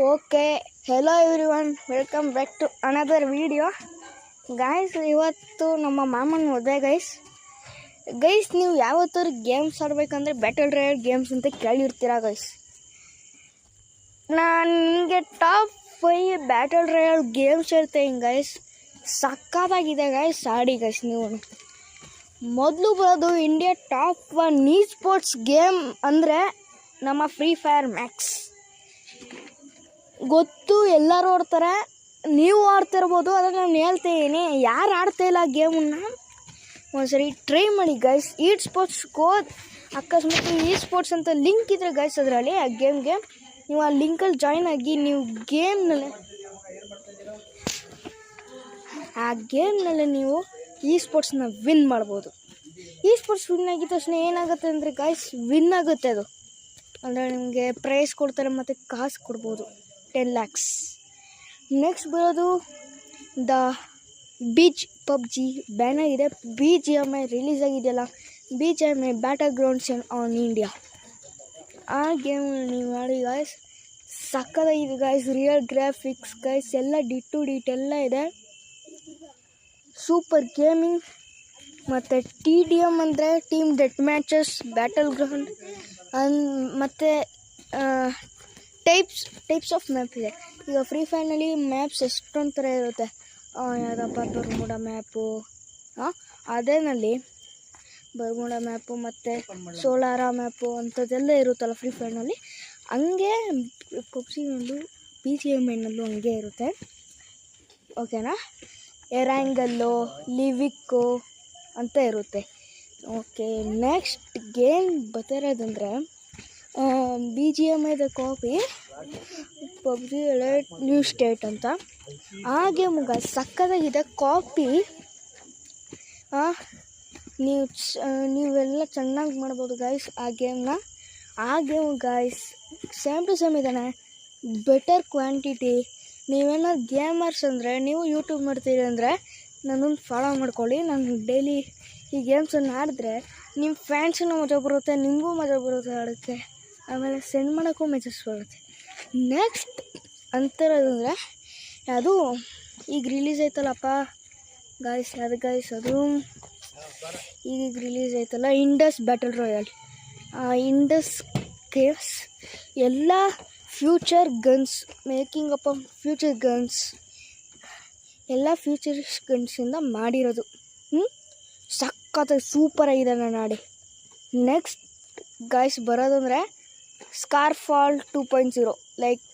Okay, hello everyone, welcome back to another video. Guys, ಇವತ್ತು ನಮ್ಮ ಮಾಮನ ಮದುವೆ. ಗೈಸ್ ನೀವು ಯಾವತ್ತಾರು ಗೇಮ್ಸ್ ಆಡಬೇಕಂದ್ರೆ ಬ್ಯಾಟಲ್ ರಾಯಲ್ ಗೇಮ್ಸ್ ಅಂತ ಕೇಳಿರ್ತೀರ ಗೈಸ್. ನಾನು ನಿಮಗೆ ಟಾಪ್ 5 ಬ್ಯಾಟಲ್ ರಾಯಲ್ ಗೇಮ್ಸ್ ಹೇಳ್ತೀನಿ ಗೈಸ್. ಸಕ್ಕತ್ತಾಗಿದೆ ಗೈಸ್, ಆಡಿ ಗೈಸ್. ನೀವು ಮೊದಲು ಬರೋದು India top 1 E sports game ಅಂದರೆ ನಮ್ಮ ಫ್ರೀ ಫೈರ್ ಮ್ಯಾಕ್ಸ್. ಗೊತ್ತು, ಎಲ್ಲರೂ ಆಡ್ತಾರೆ, ನೀವು ಆಡ್ತಿರ್ಬೋದು. ಅದನ್ನು ನಾನು ಹೇಳ್ತೀನಿ, ಯಾರು ಆಡ್ತಾಯಿಲ್ಲ ಗೇಮನ್ನು ಒಂದ್ಸರಿ ಟ್ರೈ ಮಾಡಿ ಗೈಸ್. ಇ ಸ್ಪೋರ್ಟ್ಸ್ ಕೋಡ್ ಅಕಸ್ಮಾತ್ ಇ ಸ್ಪೋರ್ಟ್ಸ್ ಅಂತ ಲಿಂಕ್ ಇದ್ದರೆ ಗೈಸ್ ಅದರಲ್ಲಿ ಆ ಗೇಮ್ಗೆ ನೀವು ಆ ಲಿಂಕಲ್ಲಿ ಜಾಯ್ನ್ ಆಗಿ ನೀವು ಗೇಮ್ನಲ್ಲಿ ನೀವು ಇ ಸ್ಪೋರ್ಟ್ಸ್ನ ವಿನ್ ಮಾಡ್ಬೋದು. ಇ ಸ್ಪೋರ್ಟ್ಸ್ ವಿನ್ ಆಗಿದ ತಕ್ಷಣ ಏನಾಗುತ್ತೆ ಅಂದರೆ ಗೈಸ್, ವಿನ್ ಆಗುತ್ತೆ. ಅದು ಅಂದರೆ ನಿಮಗೆ ಪ್ರೈಸ್ ಕೊಡ್ತಾರೆ ಮತ್ತು ಕಾಸು ಕೊಡ್ಬೋದು, 10 lakhs. ನೆಕ್ಸ್ಟ್ ಬರೋದು ದ ಬೀಚ್ ಪಬ್ಜಿ ಬ್ಯಾನ್ ಆಗಿದೆ. BGMI ರಿಲೀಸ್ ಆಗಿದೆಯಲ್ಲ, BGMI battle grounds on India. ಆ ಗೇಮ್ ನೀವು ಮಾಡಿ ಗಾಯ್ಸ್, ಸಕ್ಕತ್ತಾಗಿದೆ ಗಾಯ್ಸ್. ರಿಯಲ್ ಗ್ರಾಫಿಕ್ಸ್ ಗೈಸ್, ಎಲ್ಲ ಡಿಟ್ ಎಲ್ಲ ಇದೆ. Super gaming. ಮತ್ತು TDM ಅಂದರೆ team death matches, battle ground ಮತ್ತು ಟೈಪ್ಸ್ ಆಫ್ ಮ್ಯಾಪ್ ಇದೆ. ಈಗ ಫ್ರೀ ಫೈರ್ನಲ್ಲಿ ಮ್ಯಾಪ್ಸ್ ಎಷ್ಟೊಂದು ಥರ ಇರುತ್ತೆ. ಯಾವುದಪ್ಪ, ಬರ್ಮುಡಾ ಮ್ಯಾಪು, ಅದೇನಲ್ಲಿ ಬರ್ಮುಡಾ ಮ್ಯಾಪು ಮತ್ತು ಸೋಲಾರ ಮ್ಯಾಪು ಅಂಥದ್ದೆಲ್ಲ ಇರುತ್ತಲ್ಲ ಫ್ರೀ ಫೈರ್ನಲ್ಲಿ. ಹಂಗೆ ಪಬ್ಜಿನಲ್ಲೂ BGMIನಲ್ಲೂ ಹಂಗೆ ಇರುತ್ತೆ. ಓಕೆನಾ? ಎರ್ಯಾಂಗಲ್ಲು, ಲಿವಿಕ್ಕು ಅಂತ ಇರುತ್ತೆ. ಓಕೆ, ನೆಕ್ಸ್ಟ್ ಗೇಮ್ ಬರ್ತಿರೋದಂದರೆ BGMIದ copy PUBG elite New State ಅಂತ. ಆ ಗೇಮುಗ ಸಕ್ಕತ್ತಾಗಿದೆ ಕಾಪಿ. ನೀವೆಲ್ಲ ಚೆನ್ನಾಗಿ ಮಾಡ್ಬೋದು ಗೈಸ್ ಆ ಗೇಮ್ನ. ಆ game guys same to same ಇದ್ದಾನೆ, ಬೆಟರ್ ಕ್ವಾಂಟಿಟಿ. ನೀವೇನಾದ್ರು ಗೇಮರ್ಸ್ ಅಂದರೆ, ನೀವು ಯೂಟ್ಯೂಬ್ ಮಾಡ್ತೀರಿ ಅಂದರೆ ನನ್ನನ್ನು ಫಾಲೋ ಮಾಡ್ಕೊಳ್ಳಿ. ನಾನು ಡೈಲಿ ಈ ಗೇಮ್ಸನ್ನು ಆಡಿದ್ರೆ ನಿಮ್ಮ ಫ್ಯಾನ್ಸಿನೂ ಮಜಾ ಬರುತ್ತೆ, ನಿಮಗೂ ಮಜಾ ಬರುತ್ತೆ ಆಡೋಕ್ಕೆ. ಆಮೇಲೆ ಸೆಂಡ್ ಮಾಡೋಕ್ಕೂ ಮೆಸೇಜ್ ಬರುತ್ತೆ. ನೆಕ್ಸ್ಟ್ ಅಂತಿರೋದಂದರೆ ಅದು ಈಗ ರಿಲೀಸ್ ಆಯ್ತಲ್ಲಪ್ಪ ಗಾಯ್ಸ್, ಅದು ಗಾಯ್ಸ್ ಅದು ಈಗ ರಿಲೀಸ್ ಆಯ್ತಲ್ಲ, Indus Battle Royale. Indus games ಎಲ್ಲ future guns, making up of future guns, ಎಲ್ಲ ಫ್ಯೂಚರ್ ಗನ್ಸಿಂದ ಮಾಡಿರೋದು. ಸಕ್ಕತ್ತಾಗಿ ಸೂಪರಾಗಿದೆ ನಾನು ಆಡಿ. ನೆಕ್ಸ್ಟ್ ಗಾಯ್ಸ್ ಬರೋದಂದರೆ ಸ್ಕಾರ್ಫಾಲ್ 2.0. ಲೈಕ್